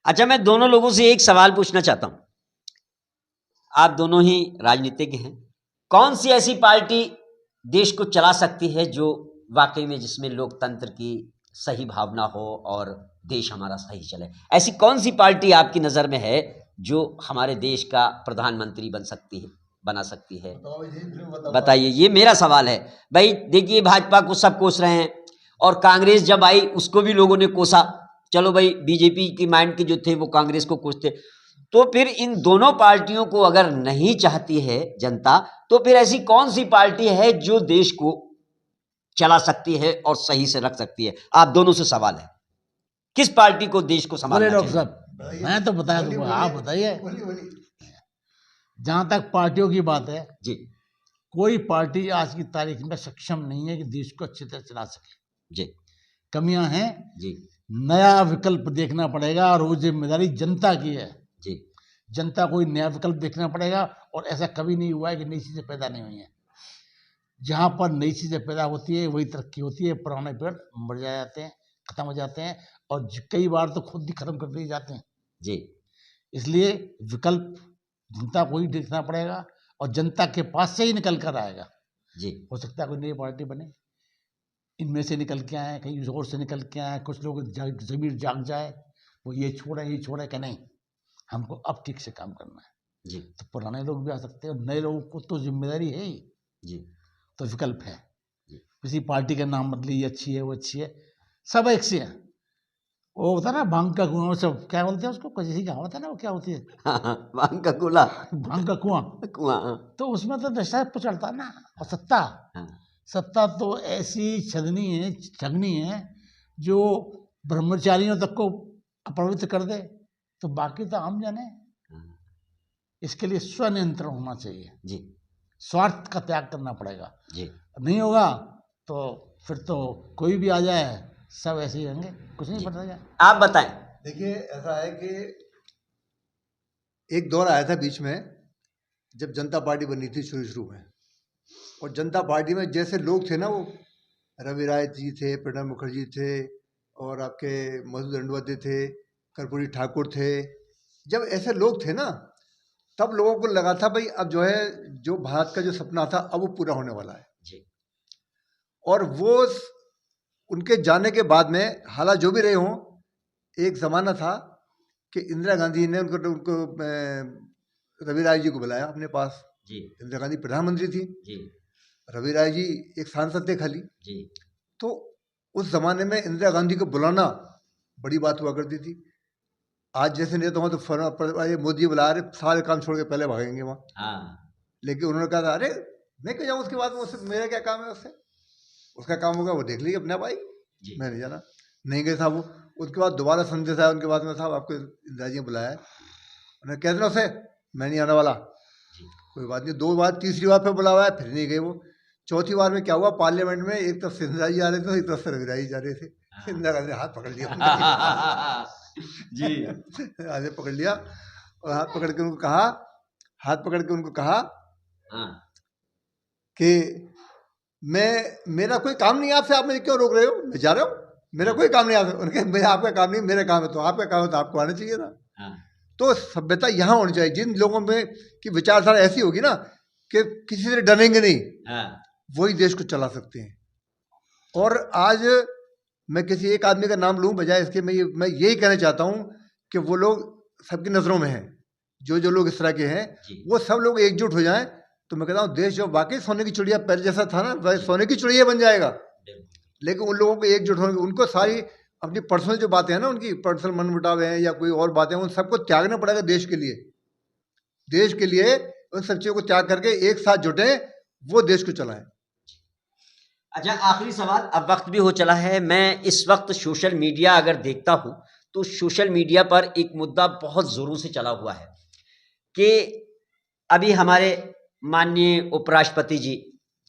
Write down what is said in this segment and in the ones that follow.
अच्छा, मैं दोनों लोगों से एक सवाल पूछना चाहता हूं। आप दोनों ही राजनीतिज्ञ हैं। कौन सी ऐसी पार्टी देश को चला सकती है जो वाकई में जिसमें लोकतंत्र की सही भावना हो और देश हमारा सही चले? ऐसी कौन सी पार्टी आपकी नज़र में है जो हमारे देश का प्रधानमंत्री बना सकती है? बताइए, ये मेरा सवाल है भाई। देखिए, भाजपा को सब कोस रहे हैं और कांग्रेस जब आई उसको भी लोगों ने कोसा। चलो भाई, बीजेपी की माइंड के जो थे वो कांग्रेस को कोसते। तो फिर इन दोनों पार्टियों को अगर नहीं चाहती है जनता, तो फिर ऐसी कौन सी पार्टी है जो देश को चला सकती है और सही से रख सकती है? आप दोनों से सवाल है, किस पार्टी को देश को संभालना चाहिए? डॉक्टर साहब, मैं तो बताया दूंगा, आप बताइए। जहां तक पार्टियों की बात है जी कोई पार्टी आज की तारीख में सक्षम नहीं है कि देश को अच्छी तरह चला सके। जी कमियां हैं जी नया विकल्प देखना पड़ेगा और वो जिम्मेदारी जनता की है जी। जनता को नया विकल्प देखना पड़ेगा। और ऐसा कभी नहीं हुआ है कि नई चीजें पैदा नहीं हुई हैं। जहां पर नई चीजें पैदा होती है वही तरक्की होती है। पुराने पेड़ मर जाते हैं, खत्म हो जाते हैं और कई बार तो खुद ही खत्म कर दिए जाते हैं जी। इसलिए विकल्प जनता को ही देखना पड़ेगा और जनता के पास से ही निकल कर आएगा जी। हो सकता है कोई नई पार्टी बने, इनमें से निकल के आए, कहीं और से निकल के आए, कुछ लोग जमीर जाग जाए, वो ये छोड़े कि नहीं हमको अब ठीक से काम करना है जी। तो पुराने लोग भी आ सकते हैं और नए लोगों को तो जिम्मेदारी है ही जी। तो विकल्प है। जी। किसी पार्टी का नाम बदली, ये अच्छी है वो अच्छी है, सब एक से है। वो होता ना भांग का कुआं, सब क्या बोलते हैं उसको, कुछ ऐसी कहावत है ना, वो क्या होती है, भांग का गोला, भांग का कुआं। कुआं। तो उसमें तो नशा चढ़ता ना। और सत्ता, सत्ता तो ऐसी ठगनी है जो ब्रह्मचारियों तक को अपवित्र कर दे, तो बाकी तो आम जाने। इसके लिए स्वनियंत्रण होना चाहिए जी। स्वार्थ का त्याग करना पड़ेगा जी। नहीं होगा तो फिर तो कोई भी आ जाए सब ऐसे ही रहेंगे, कुछ नहीं पता जाए। आप बताएं। देखिए, ऐसा है कि एक दौर आया था बीच में जब जनता पार्टी बनी थी शुरू में, और जनता पार्टी में जैसे लोग थे ना, वो रवि राय जी थे, प्रणब मुखर्जी थे, और आपके मधु दंडवते थे, कर्पूरी ठाकुर थे। जब ऐसे लोग थे ना, तब लोगों को लगा था भाई अब जो है, जो भारत का जो सपना था अब वो पूरा होने वाला है जी। और वो उनके जाने के बाद में हालात जो भी रहे हों, एक ज़माना था कि इंदिरा गांधी ने उनको रवि राय जी को बुलाया अपने पास। जी। इंदिरा गांधी प्रधानमंत्री थी जी। रवि राय जी एक सांसद थे खाली। जी। तो उस जमाने में इंदिरा गांधी को बुलाना बड़ी बात हुआ करती थी। आज जैसे नेता हो तो ये मोदी बुला रहे, सारे काम छोड़ के पहले भागेंगे वहाँ। हाँ। लेकिन उन्होंने कहा था अरे मैं क्यों जाऊँ उसके बाद में, उससे मेरा क्या काम है, उससे उसका काम होगा वो देख लीजिए अपने भाई, मैं नहीं जाना। नहीं गए साहब वो। उसके बाद दोबारा संदेश आया उनके बाद में, साहब आपको इंदिरा जी ने बुलाया है। उन्होंने कह देना उसे मैं नहीं आने वाला। कोई बात नहीं, दो बार तीसरी बार फिर बुलावा है, फिर नहीं गए वो। चौथी बार में क्या हुआ, पार्लियामेंट में एक तरफ से इंदिरा जी आ रहे थे, एक तरफ से रवि राय जी जा रहे थे। इंदिरा गांधी ने हाथ पकड़ लिया जी। हाथ पकड़ लिया और हाथ पकड़ के उनको कहा कि मेरा कोई काम नहीं है आपसे, आप मुझे क्यों रोक रहे हो, मैं जा रहा हूँ, मेरा कोई काम नहीं आपसे। उनके मेरा आपका काम नहीं, मेरा काम है, तो आपका काम है तो आपको आना चाहिए ना। तो सभ्यता यहाँ होनी चाहिए, जिन लोगों में की विचारधारा ऐसी होगी ना कि किसी से डरेंगे नहीं, वही देश को चला सकते हैं। और आज मैं किसी एक आदमी का नाम लूँ बजाय इसके, मैं यही कहना चाहता हूँ कि वो लोग सबकी नज़रों में हैं, जो लोग इस तरह के हैं, वो सब लोग एकजुट हो जाएं, तो मैं कहता हूँ देश जो वाकई सोने की चिड़िया पहले जैसा था ना, वह सोने की चिड़िया बन जाएगा। लेकिन उन लोगों को एकजुट होने, उनको सारी अपनी पर्सनल जो बातें हैं ना, उनकी पर्सनल मनमुटाव हैं या कोई और बातें हैं, उन सबको त्यागना पड़ेगा देश के लिए। देश के लिए उन सब चीज़ों को त्याग करके एक साथ जुटे, वो देश को चलाएं। अच्छा, आखिरी सवाल, अब वक्त भी हो चला है। मैं इस वक्त सोशल मीडिया अगर देखता हूं तो सोशल मीडिया पर एक मुद्दा बहुत जोरों से चला हुआ है कि अभी हमारे माननीय उपराष्ट्रपति जी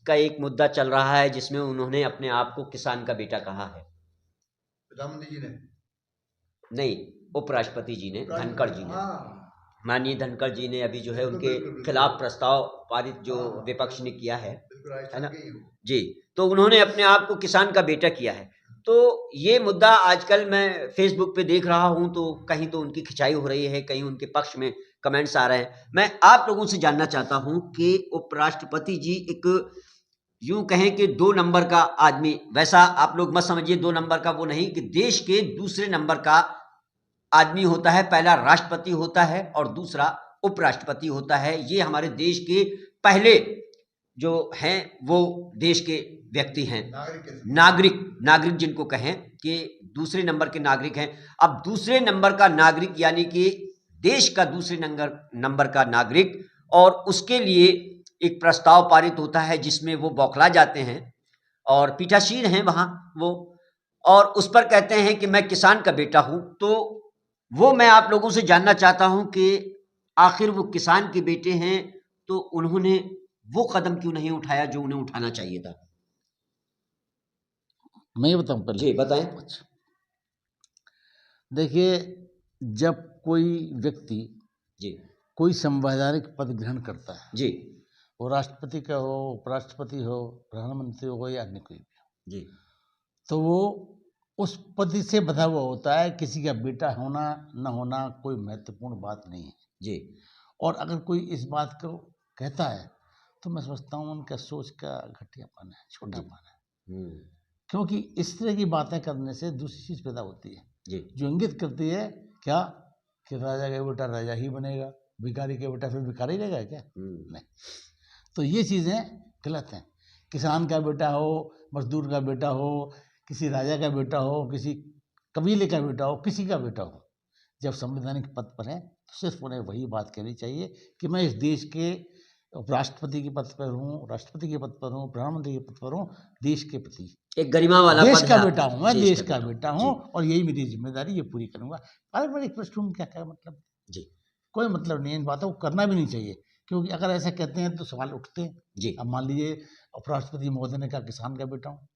का एक मुद्दा चल रहा है जिसमें उन्होंने अपने आप को किसान का बेटा कहा है। प्रधानमंत्री जी ने नहीं, उपराष्ट्रपति जी ने, धनखड़ जी ने, माननीय धनखड़ जी ने अभी जो है उनके खिलाफ प्रस्ताव पारित जो विपक्ष ने किया है ना जी, तो उन्होंने अपने आप को किसान का बेटा किया है। तो ये मुद्दा आजकल मैं फेसबुक पे देख रहा हूं, तो कहीं तो उनकी खिंचाई हो रही है, कहीं उनके पक्ष में कमेंट्स आ रहे हैं। मैं आप लोगों से जानना चाहता हूं कि उपराष्ट्रपति जी एक यूं कहें कि 2 नंबर का आदमी, वैसा आप लोग मत समझिए 2 नंबर का वो नहीं, कि देश के दूसरे नंबर का आदमी होता है। पहला राष्ट्रपति होता है और दूसरा उपराष्ट्रपति होता है। ये हमारे देश के पहले जो हैं वो देश के व्यक्ति हैं, नागरिक जिनको कहें कि दूसरे नंबर के नागरिक हैं। अब दूसरे नंबर का नागरिक यानी कि देश का दूसरे नंबर का नागरिक, और उसके लिए एक प्रस्ताव पारित होता है जिसमें वो बौखला जाते हैं और पीठासीन हैं वहाँ वो, और उस पर कहते हैं कि मैं किसान का बेटा हूँ। तो वो मैं आप लोगों से जानना चाहता हूँ कि आखिर वो किसान के बेटे हैं तो उन्होंने वो कदम क्यों नहीं उठाया जो उन्हें उठाना चाहिए था? मैं ये बताऊं पहले? जी बताएं। अच्छा, देखिए, जब कोई व्यक्ति जी कोई संवैधानिक पद ग्रहण करता है, जी वो राष्ट्रपति का हो, उपराष्ट्रपति हो, प्रधानमंत्री हो या अन्य कोई भी हो, जी, तो वो उस पद से बंधा हुआ होता है। किसी का बेटा होना न होना कोई महत्वपूर्ण बात नहीं है जी। और अगर कोई इस बात को कहता है तो मैं समझता हूँ उनका सोच का घटियापन है, छोटापन है। क्योंकि इस तरह की बातें करने से दूसरी चीज़ पैदा होती है जी जो इंगित करती है क्या कि राजा का बेटा राजा ही बनेगा, भिखारी का बेटा फिर भिखारी रहेगा क्या? नहीं। तो ये चीज़ें गलत हैं। किसान का बेटा हो, मजदूर का बेटा हो, किसी राजा का बेटा हो, किसी कबीले का बेटा हो, किसी का बेटा हो, जब संवैधानिक पद पर है तो सिर्फ उन्हें वही बात कहनी चाहिए कि मैं इस देश के राष्ट्रपति के पद पर हूँ, राष्ट्रपति के पद पर हूँ, प्रधानमंत्री के पद पर हूँ, देश के प्रति एक गरिमा वाला देश पद का है बेटा हूँ, मैं देश का बेटा हूँ जी। और यही मेरी जिम्मेदारी, ये पूरी करूँगा। पारंपरिक पृष्ठभूमि क्या क्या मतलब? जी कोई मतलब नहीं है इन बातों को, करना भी नहीं चाहिए, क्योंकि अगर ऐसा कहते हैं तो सवाल उठते हैं। जी अब मान लीजिए उपराष्ट्रपति महोदय ने कहा किसान का बेटा हूँ,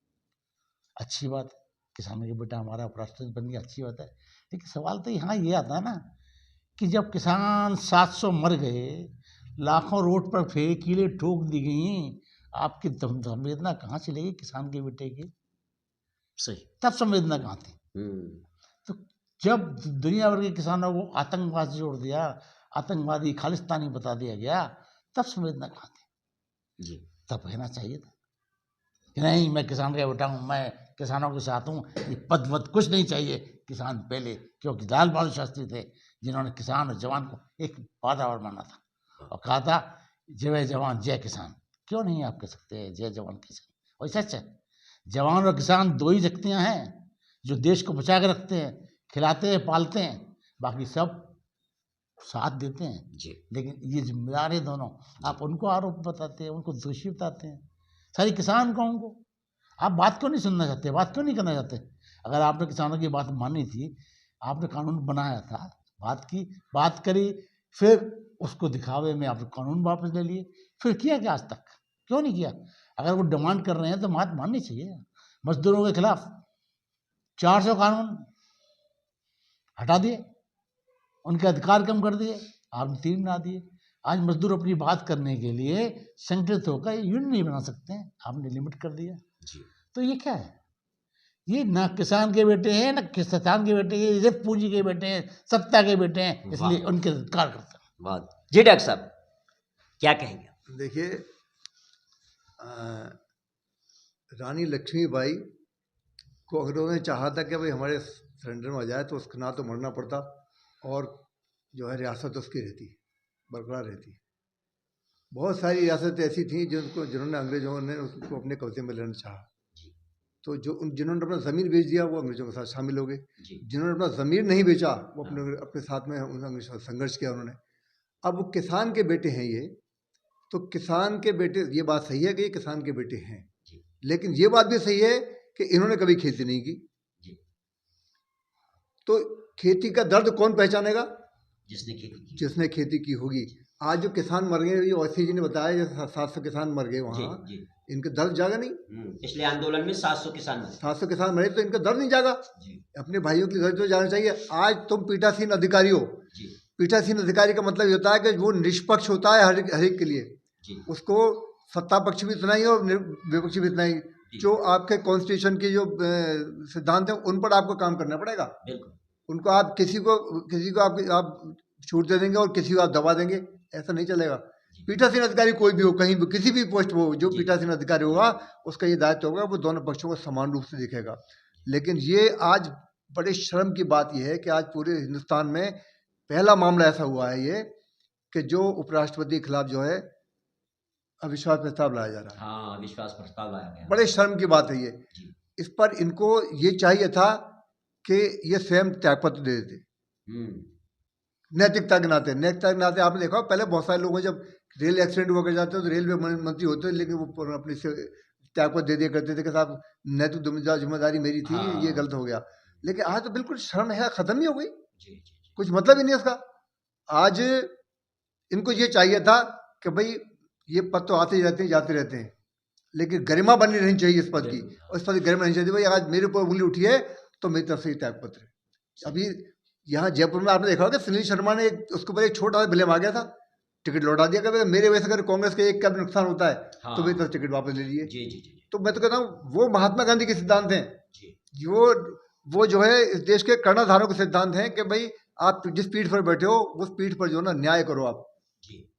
अच्छी बात है, किसान का बेटा हमारा उपराष्ट्रपति बन गया, अच्छी बात है। लेकिन सवाल तो यहाँ ये आता है ना कि जब किसान 700 मर गए, लाखों रोड पर थे, कीलें ठोक दी गई, आपकी संवेदना कहाँ चलेगी किसान के बेटे की? सही। तब संवेदना कहाँ थी? तो जब दुनिया भर के किसानों को आतंकवाद से जोड़ दिया, आतंकवादी खालिस्तानी बता दिया गया, तब संवेदना कहाँ थी? जी तब कहना चाहिए था कि नहीं मैं किसान का बेटा हूँ, मैं किसानों के साथ हूँ, ये पद वद कुछ नहीं चाहिए, किसान पहले। क्योंकि लाल बहादुर शास्त्री थे जिन्होंने किसान और जवान को एक पादावर माना था और कहा था जय जवान जय किसान। क्यों नहीं आप कह सकते हैं जय जवान किसान? और सच है, जवान और किसान दो ही शक्तियाँ हैं जो देश को बचा के रखते हैं, खिलाते हैं, पालते हैं, बाकी सब साथ देते हैं जी। लेकिन ये जिम्मेदार है दोनों। आप उनको आरोप बताते हैं, उनको दोषी बताते हैं, सारी किसान कौन को? आप बात क्यों नहीं सुनना चाहते, बात क्यों नहीं करना चाहते? अगर आपने किसानों की बात मानी थी, आपने कानून बनाया था, बात करी, फिर उसको दिखावे में आपने कानून वापस ले लिए, फिर किया क्या? आज तक क्यों नहीं किया? अगर वो डिमांड कर रहे हैं तो बात माननी चाहिए। मजदूरों के खिलाफ 400 कानून हटा दिए, उनके अधिकार कम कर दिए, आपने 3 बना दिए। आज मजदूर अपनी बात करने के लिए संगठित होकर यूनियन नहीं बना सकते हैं, आपने लिमिट कर दिया। तो ये क्या है? ये ना किसान के बेटे हैं, ना किसान के बेटे हैं, ये सिर्फ पूंजी के बेटे हैं, सत्ता के बेटे हैं, इसलिए उनके अधिकार करते हैं। बात जी डॉक्टर साहब क्या कहेंगे? देखिए, रानी लक्ष्मीबाई को अगर उन्होंने चाहा था कि भाई हमारे सरेंडर में आ जाए तो उसका ना तो मरना पड़ता और जो है रियासत उसकी रहती, बरकरार रहती। बहुत सारी रियासतें ऐसी थीं जिन्होंने अंग्रेजों ने उसको अपने कब्जे में लेना चाहा, तो जिन्होंने अपना ज़मीर बेच दिया वो अंग्रेजों के साथ शामिल हो गए। जिन्होंने अपना ज़मीर नहीं बेचा वो अपने साथ में अंग्रेजों के साथ संघर्ष किया उन्होंने। अब किसान के बेटे हैं ये, तो किसान के बेटे, ये बात सही है कि ये किसान के बेटे हैं, लेकिन ये बात भी सही है कि इन्होंने कभी खेती नहीं की। तो खेती का दर्द कौन पहचानेगा? जिसने खेती की होगी। आज जो किसान मर गए, ये ओवैसी जी ने बताया जैसे 700 किसान मर गए वहाँ, इनका दर्द जागा नहीं? पिछले आंदोलन में 700 किसान मरे, तो इनका दर्द नहीं जागा? अपने भाइयों की दर्द तो जाना चाहिए। आज तुम पीठासीन अधिकारी हो, पीठासीन अधिकारी का मतलब ये होता है कि वो निष्पक्ष होता है हर एक के लिए, उसको सत्ता पक्ष भी इतना ही और विपक्ष भी इतना ही। जो आपके कॉन्स्टिट्यूशन के जो सिद्धांत हैं उन पर आपको काम करना पड़ेगा। बिल्कुल। उनको आप किसी को आप छूट दे देंगे और किसी को आप दबा देंगे, ऐसा नहीं चलेगा। पीठासीन अधिकारी कोई भी हो, कहीं भी किसी भी पोस्ट हो, जो पीठासीन अधिकारी होगा उसका ये दायित्व होगा, वो दोनों पक्षों को समान रूप से देखेगा। लेकिन ये आज बड़े शर्म की बात यह है कि आज पूरे हिंदुस्तान में पहला मामला ऐसा हुआ है ये कि जो उपराष्ट्रपति के खिलाफ जो है अविश्वास प्रस्ताव लाया जा रहा है। हाँ, अविश्वास प्रस्ताव लाया गया। बड़े शर्म की बात है ये। इस पर इनको ये चाहिए था कि ये स्वयं त्यागपत्र दे देते, नैतिकता के नाते। आपने देखा पहले बहुत सारे लोगों जब रेल एक्सीडेंट होकर जाते तो रेलवे मंत्री होते, लेकिन वो अपने से त्यागपत्र दे दिया करते थे कि साहब नैतिक जिम्मेदारी मेरी थी, ये गलत हो गया। लेकिन आज तो बिल्कुल शर्म है खत्म ही हो गई, कुछ मतलब ही नहीं उसका। आज इनको ये चाहिए था कि भाई ये पद तो आते ही रहते हैं, जाते रहते हैं, लेकिन गरिमा बनी रहनी चाहिए इस पद की, और इस पद की गरिमा नहीं चाहिए। भाई आज मेरे ऊपर उंगली उठी है तो मेरी तरफ से ही त्यागपत्र है। अभी यहाँ जयपुर में आपने देखा होगा सुनील शर्मा ने उसके ऊपर एक छोटा सा ब्लेम आ गया था, टिकट लौटा दिया कि मेरे वजह से अगर कांग्रेस के एक का भी नुकसान होता है तो मेरी तरफ टिकट वापस ले लीजिए। तो मैं तो कहता हूँ वो महात्मा गांधी के सिद्धांत हैं, वो जो है इस देश के कर्णधारों के सिद्धांत हैं कि भाई आप जिस पीठ पर बैठे हो उस पीठ पर जो है ना न्याय करो। आप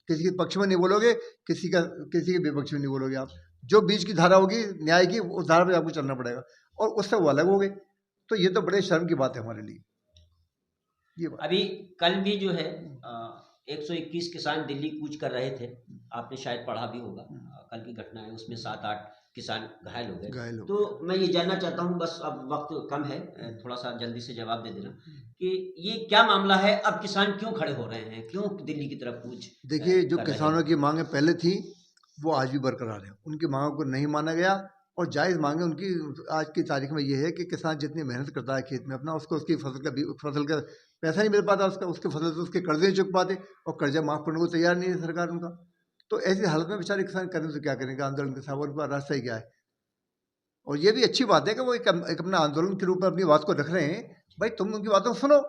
किसी के पक्ष में नहीं बोलोगे, किसी के विपक्ष में नहीं बोलोगे। आप जो बीच की धारा होगी न्याय की, उस धारा पर आपको चलना पड़ेगा, और उससे वो अलग हो गए। तो ये तो बड़े शर्म की बात है हमारे लिए ये बात। अभी कल भी जो है 121 किसान दिल्ली कूच कर रहे थे, आपने शायद पढ़ा भी होगा। कल की घटना है, उसमें 7-8 किसान घायल हो गए। तो मैं ये जानना चाहता हूँ, बस अब वक्त कम है, थोड़ा सा जल्दी से जवाब दे देना कि ये क्या मामला है, अब किसान क्यों खड़े हो रहे हैं, क्यों दिल्ली की तरफ कूच? देखिए, जो किसानों की मांगे पहले थी वो आज भी बरकरार है, उनकी मांगों को नहीं माना गया, और जायज़ मांगे उनकी आज की तारीख में ये है कि किसान जितनी मेहनत करता है खेत में अपना, उसको उसकी फसल का पैसा नहीं मिल पाता, उसके फसल से उसके कर्जे नहीं चुक पाते, और कर्जा माफ़ करने को तैयार नहीं है सरकार उनका। तो ऐसी हालत में बेचारे किसान करें तो क्या करेंगे, आंदोलन के साथ उनके पास रास्ता ही क्या है। और ये भी अच्छी बात है कि वो एक अपना आंदोलन के रूप में अपनी बात को रख रहे हैं। भाई तुम उनकी बातों को सुनो,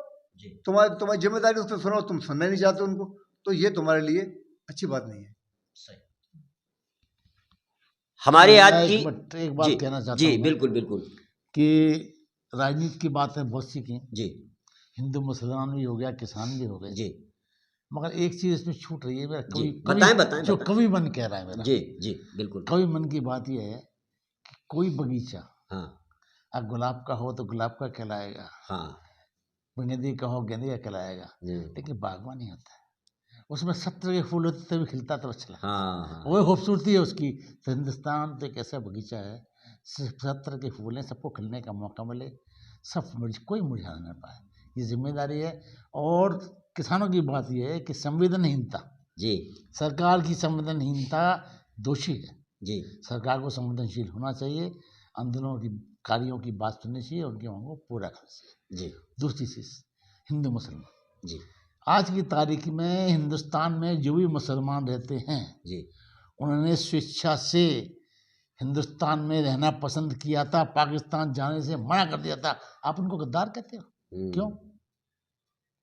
तुम्हारी जिम्मेदारी उसको सुनो, तुम सुनना नहीं चाहते उनको, तो ये तुम्हारे लिए अच्छी बात नहीं है। हमारे आज की एक बात कहना चाहता हूँ जी बिल्कुल बिल्कुल कि राजनीति की बात है बहुत सी की जी, हिंदू मुसलमान भी हो गया, किसान भी हो गए जी, मगर एक चीज इसमें छूट रही है मेरा बताएं जो कवि मन कह रहा है मेरा। जी जी बिल्कुल। कवि मन की बात यह है कि कोई बगीचा हाँ गुलाब का हो तो गुलाब का कहलाएगा, हाँ, गेंदे का हो गेंदे का कहलाएगा, लेकिन बागवानी होता है उसमें 7 तरह के फूल होते तभी खिलता तो अच्छा लगता है, वो खूबसूरती है उसकी। तो हिंदुस्तान तो एक ऐसा बगीचा है, 7 तरह के फूल हैं, सबको खिलने का मौका मिले, सब कोई मुरझा ना पाए, ये जिम्मेदारी है। और किसानों की बात यह है कि संवेदनहीनता जी, सरकार की संवेदनहीनता दोषी है जी। सरकार को संवेदनशील होना चाहिए, आंदोलनों की कार्यों की बात सुननी चाहिए, उनकी मांगों को पूरा करना चाहिए जी। दूसरी चीज़ हिंदू मुसलमान जी, आज की तारीख में हिंदुस्तान में जो भी मुसलमान रहते हैं जी, उन्होंने स्वेच्छा से हिंदुस्तान में रहना पसंद किया था, पाकिस्तान जाने से मना कर दिया था। आप उनको गद्दार कहते हो, क्यों?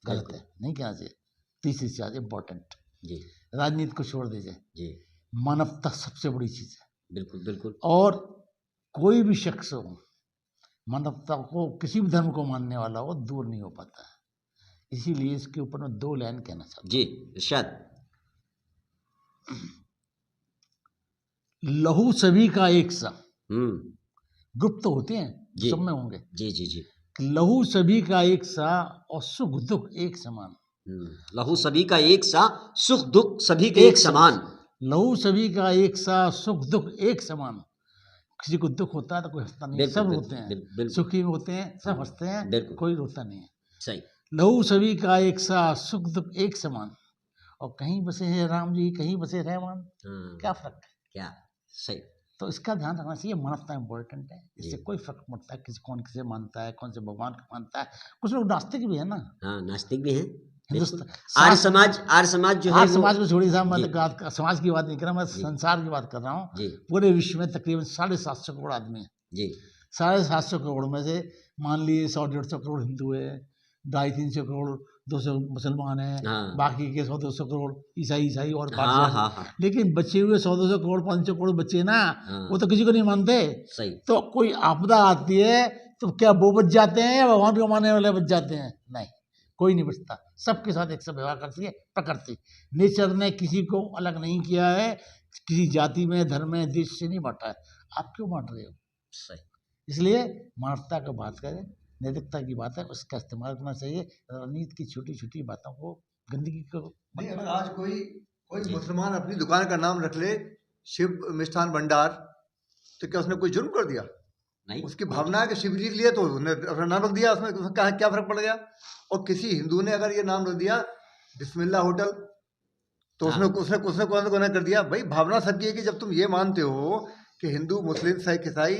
गलत है, नहीं कहना चाहिए। तीसरी चीज इम्पोर्टेंट जी, राजनीति को छोड़ दीजिए जी, मानवता सबसे बड़ी चीज है। बिल्कुल बिल्कुल। और कोई भी शख्स हो, मानवता को किसी भी धर्म को मानने वाला हो, दूर नहीं हो पाता है। इसीलिए इसके ऊपर मैं 2 लाइन कहना चाहता हूँ जी। इरशाद। लहू सभी का एक सा, ग्रुप तो होते हैं सब में होंगे जी जी जी। लहू सभी का एक सा और सुख दुख एक समान। लहू सभी का एक सा, सुख दुख सभी के एक समान। लहू सभी का एक सा, सुख दुख एक समान। किसी को दुख होता है तो कोई हंसता नहीं, सब रोते हैं, सुखी होते हैं सब हंसते हैं, कोई रोता नहीं है। सही। लहू सभी का एक सा, सुख दुख एक समान। और कहीं बसे हैं राम जी, कहीं बसे रहमान, क्या फर्क है? क्या सही। तो इसका ध्यान रखना चाहिए, मानवता इम्पोर्टेंट है, इससे कोई फर्क पड़ता है कौन किसे मानता है, कौन से भगवान को मानता है। कुछ लोग नास्तिक भी है ना, हाँ नास्तिक भी है। आर्य समाज जो है, समाज को छोड़ी साहब, मैं समाज की बात नहीं कर रहा, मैं संसार की बात कर रहा हूँ। पूरे विश्व में तकरीबन 750 करोड़ आदमी है जी। 750 करोड़ में से मान लीजिए 100-150 करोड़ हिंदू है, 250-300 करोड़ 200 मुसलमान हैं, हाँ। बाकी के 100-200 करोड़ ईसाई और हाँ पारसी। हाँ हाँ लेकिन बचे हुए 100-200 करोड़ 500 करोड़ बच्चे ना, हाँ। वो तो किसी को नहीं मानते। सही। तो कोई आपदा आती है तो क्या वो बच जाते हैं या भगवान को मानने वाले बच जाते हैं? नहीं, कोई नहीं बचता। सबके साथ एक सा व्यवहार करती है प्रकृति। नेचर ने किसी को अलग नहीं किया है, किसी जाति में, धर्म में, देश से नहीं बांटा है। आप क्यों बांट रहे हो? सही। इसलिए मानवता का बात करें, नैतिकता की बात है, उसका इस्तेमाल करना चाहिए। राजनीति की छोटी छोटी बातों को, गंदगी को नहीं, अगर आज कोई मुसलमान अपनी दुकान का नाम रख ले शिव मिष्ठान भंडार, तो क्या उसने कोई जुर्म कर दिया? नहीं, उसकी भावना है कि शिव लिख लिया तो उसने अपना नाम रख दिया, उसमें क्या फर्क पड़ गया? और किसी हिंदू ने अगर ये नाम रख दिया बिस्मिल्लाह होटल, तो उसने उसने कौन सा गुनाह कर दिया? भाई भावना सबकी है कि जब तुम ये मानते हो कि हिंदू मुस्लिम सिख ईसाई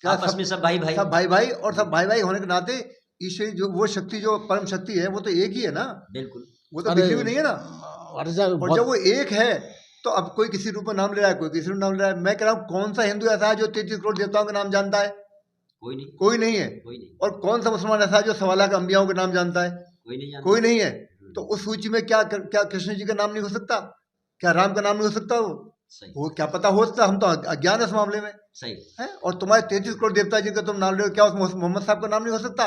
क्या आपस में सब भाई भाई, सब भाई भाई, और सब भाई भाई होने के नाते ईश्वरी जो वो शक्ति, जो परम शक्ति है, वो तो एक ही है ना। बिल्कुल। वो तो बिखरी हुई नहीं है ना। और जब वो एक है तो अब कोई किसी रूप में नाम ले रहा है, कोई किसी रूप में नाम ले रहा है। मैं कह रहा हूँ कौन सा हिंदू ऐसा है जो 33 करोड़ देवताओं के नाम जानता है? कोई नहीं, कोई नहीं है। कोई नहीं, और कौन सा मुसलमान ऐसा है जो 1.25 लाख अंबियाओं के नाम जानता है? कोई नहीं जानता। कोई नहीं है। तो उस सूची में क्या कृष्ण जी का नाम नहीं हो सकता? क्या राम का नाम नहीं हो सकता? सही। वो क्या पता हो सकता, हम तो अज्ञान है इस मामले में। सही है। और तुम्हारे 33 करोड़ देवता जिनका तुम नाम ले रहे हो, क्या उस मोहम्मद साहब का नाम नहीं हो सकता?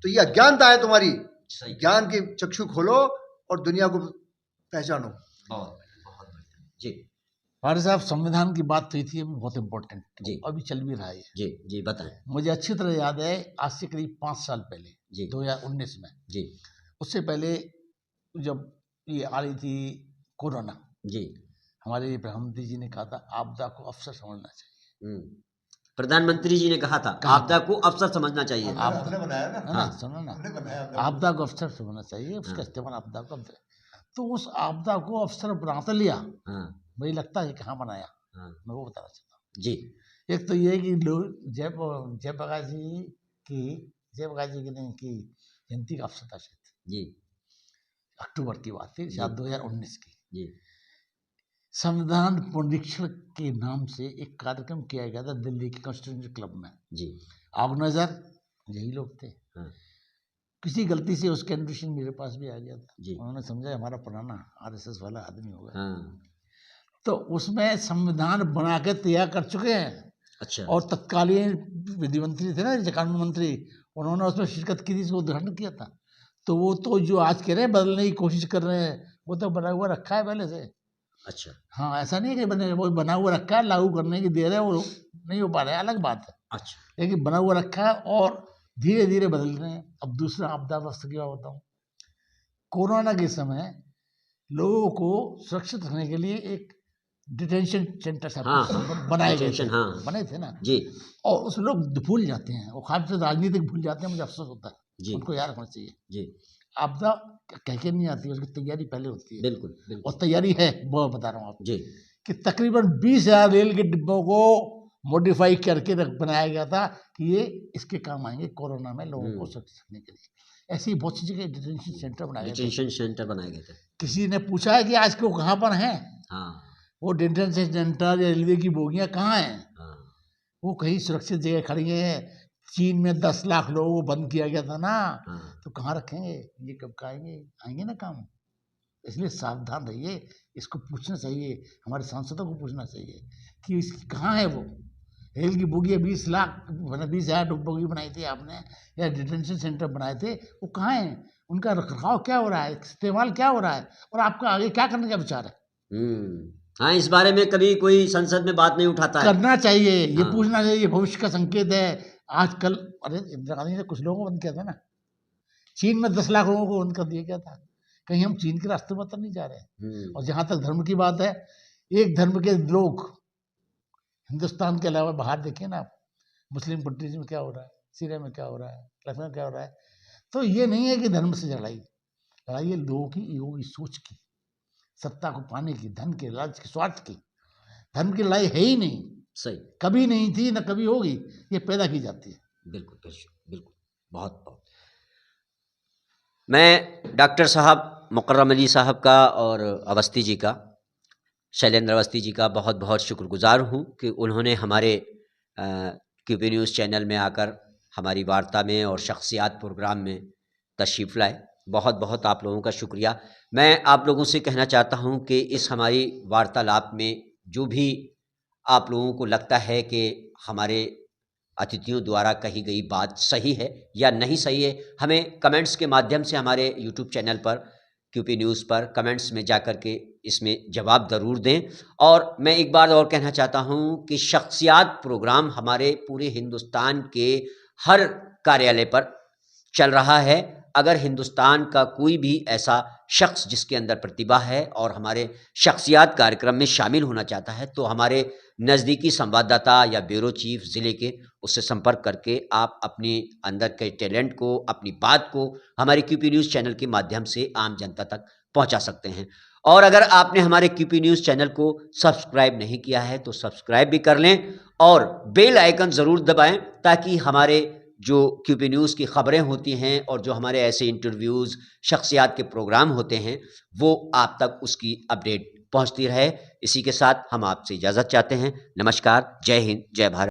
तो ये अज्ञानता है तुम्हारी। सही। ज्ञान की चक्षु खोलो और दुनिया को पहचानो। बहुत बहुत बढ़िया जी। फारिस साहब, संविधान की बात हुई थी, बहुत इम्पोर्टेंट जी। अभी चल भी रहा है। जी जी बताएं। मुझे अच्छी तरह याद है, आज से करीब 5 साल पहले जी 2019 में, जी उससे पहले जब ये आ रही थी कोरोना, जी हमारे प्रधानमंत्री जी ने कहा था आपदा को अवसर समझना चाहिए। प्रधानमंत्री जी ने कहा था आपदा को अवसर समझना चाहिए। आपने बनाया ना। हाँ, सुनो ना, आपदा को अवसर समझना चाहिए, उसका इस्तेमाल आपदा को। तो उस आपदा को अवसर बनाते लिया, मुझे लगता है कहाँ बनाया, मैं वो बताना चाहता हूँ जी। एक तो ये कि लोग जयप्रकाश जी की नहीं की जयंती का अवसर था शायद जी, अक्टूबर की बात थी, शायद 2019 की। जी। संविधान पुनरीक्षण के नाम से एक कार्यक्रम किया गया था दिल्ली के कॉन्स्टिट्यूशन क्लब में। जी। ऑर्गेनाइजर यही लोग थे। हाँ। किसी गलती से उसका इन्विटेशन मेरे पास भी आ गया था। जी। उन्होंने समझा हमारा पुराना आरएसएस वाला आदमी होगा। हाँ। तो उसमें संविधान बना के तैयार कर चुके हैं। अच्छा। और तत्कालीन विधि मंत्री थे ना, कानून मंत्री, उन्होंने उसमें शिरकत की थी, इसको उद्घाटन किया था। तो वो तो जो आज कह रहे हैं बदलने की कोशिश कर रहे हैं, वो तो बना हुआ रखा है पहले से। अच्छा। हाँ, ऐसा नहीं है कि वो बना हुआ रखा है, लागू करने की देर है, वो नहीं हो पा रहा है, अलग बात है। अच्छा। लेकिन बना हुआ रखा है और धीरे धीरे बदल रहे हैं। अब दूसरा आपदा वस्तु की बात बताऊँ। कोरोना के समय लोगों को सुरक्षित रखने के लिए एक डिटेंशन सेंटर बनाए गए थे। बने थे ना जी। और उस लोग भूल जाते हैं, वो खास से राजनीतिक भूल जाते हैं, मुझे अफसोस होता है जी। उनको याद रखना चाहिए। जी। आपदा कह के नहीं आती है, उसकी तैयारी पहले होती है। बिल्कुल, बिल्कुल। और तैयारी है, वो बता रहा हूँ आपको जी। कि तकरीबन 20,000 रेल के डिब्बों को मॉडिफाई करके बनाया गया था कि ये इसके काम आएंगे कोरोना में लोगों को सुरक्षित रखने के लिए। ऐसी बहुत सी जगह डिटेंशन सेंटर बनाए गए थे। किसी ने पूछा है कि आज को कहाँ पर हैं? हाँ। वो डिटेंशन सेंटर या रेलवे की बोगियां कहाँ हैं? हाँ। वो कहीं सुरक्षित जगह खड़ी हैं। चीन में 10 लाख लोगों को बंद किया गया था ना। हाँ। तो कहाँ रखेंगे ये? कब आएंगे ना काम। इसलिए सावधान रहिए, इसको पूछना चाहिए, हमारे सांसदों को पूछना चाहिए कि कहाँ है वो रेल की बोगियाँ। 20,000 बोगी बनाई थी आपने, या डिटेंशन सेंटर बनाए थे, वो कहाँ हैं? उनका रखरखाव क्या हो रहा है, इस्तेमाल क्या हो रहा है, और आपका आगे क्या करने का विचार है? हाँ, इस बारे में कभी कोई संसद में बात नहीं उठाता है। करना चाहिए, ये पूछना चाहिए, भविष्य का संकेत है। आजकल अरे इंदिरा गांधी ने कुछ लोगों को बंद किया था ना, चीन में 10 लाख लोगों को बंद कर दिया गया था। कहीं हम चीन के रास्ते पर तो नहीं जा रहे। और जहाँ तक धर्म की बात है, एक धर्म के लोग हिंदुस्तान के अलावा बाहर देखिए ना, मुस्लिम कंट्रीज में क्या हो रहा है, सीरिया में क्या हो रहा है, लखनऊ में क्या हो रहा है। तो ये नहीं है कि धर्म से लड़ाई है लोगों की ईगो की, सोच की, सत्ता को पाने की, धन के, लालच के, स्वार्थ की। धर्म की लड़ाई है ही नहीं। सही। कभी नहीं थी, न कभी होगी, ये पैदा की जाती है। बिल्कुल बिल्कुल। बहुत बहुत मैं डॉक्टर साहब मुकर्रम अली साहब का और अवस्थी जी का, शैलेंद्र अवस्थी जी का बहुत बहुत शुक्रगुजार हूँ कि उन्होंने हमारे क्यूपी न्यूज़ चैनल में आकर हमारी वार्ता में और शख्सियात प्रोग्राम में तशरीफ़ लाए। बहुत बहुत आप लोगों का शुक्रिया। मैं आप लोगों से कहना चाहता हूं कि इस हमारी वार्तालाप में जो भी आप लोगों को लगता है कि हमारे अतिथियों द्वारा कही गई बात सही है या नहीं सही है, हमें कमेंट्स के माध्यम से हमारे यूट्यूब चैनल पर क्यूपी न्यूज़ पर कमेंट्स में जाकर के इसमें जवाब ज़रूर दें। और मैं एक बार और कहना चाहता हूं कि शख्सियात प्रोग्राम हमारे पूरे हिंदुस्तान के हर कार्यालय पर चल रहा है। अगर हिंदुस्तान का कोई भी ऐसा शख्स जिसके अंदर प्रतिभा है और हमारे शख्सियात कार्यक्रम में शामिल होना चाहता है, तो हमारे नज़दीकी संवाददाता या ब्यूरो चीफ ज़िले के, उससे संपर्क करके आप अपने अंदर के टैलेंट को, अपनी बात को हमारे क्यूपी न्यूज़ चैनल के माध्यम से आम जनता तक पहुंचा सकते हैं। और अगर आपने हमारे क्यूपी न्यूज़ चैनल को सब्सक्राइब नहीं किया है तो सब्सक्राइब भी कर लें और बेल आइकन ज़रूर दबाएं, ताकि हमारे जो क्यूपी न्यूज़ की ख़बरें होती हैं और जो हमारे ऐसे इंटरव्यूज़, शख्सियात के प्रोग्राम होते हैं, वो आप तक उसकी अपडेट पहुंचती रहे। इसी के साथ हम आपसे इजाज़त चाहते हैं। नमस्कार, जय हिंद, जय भारत।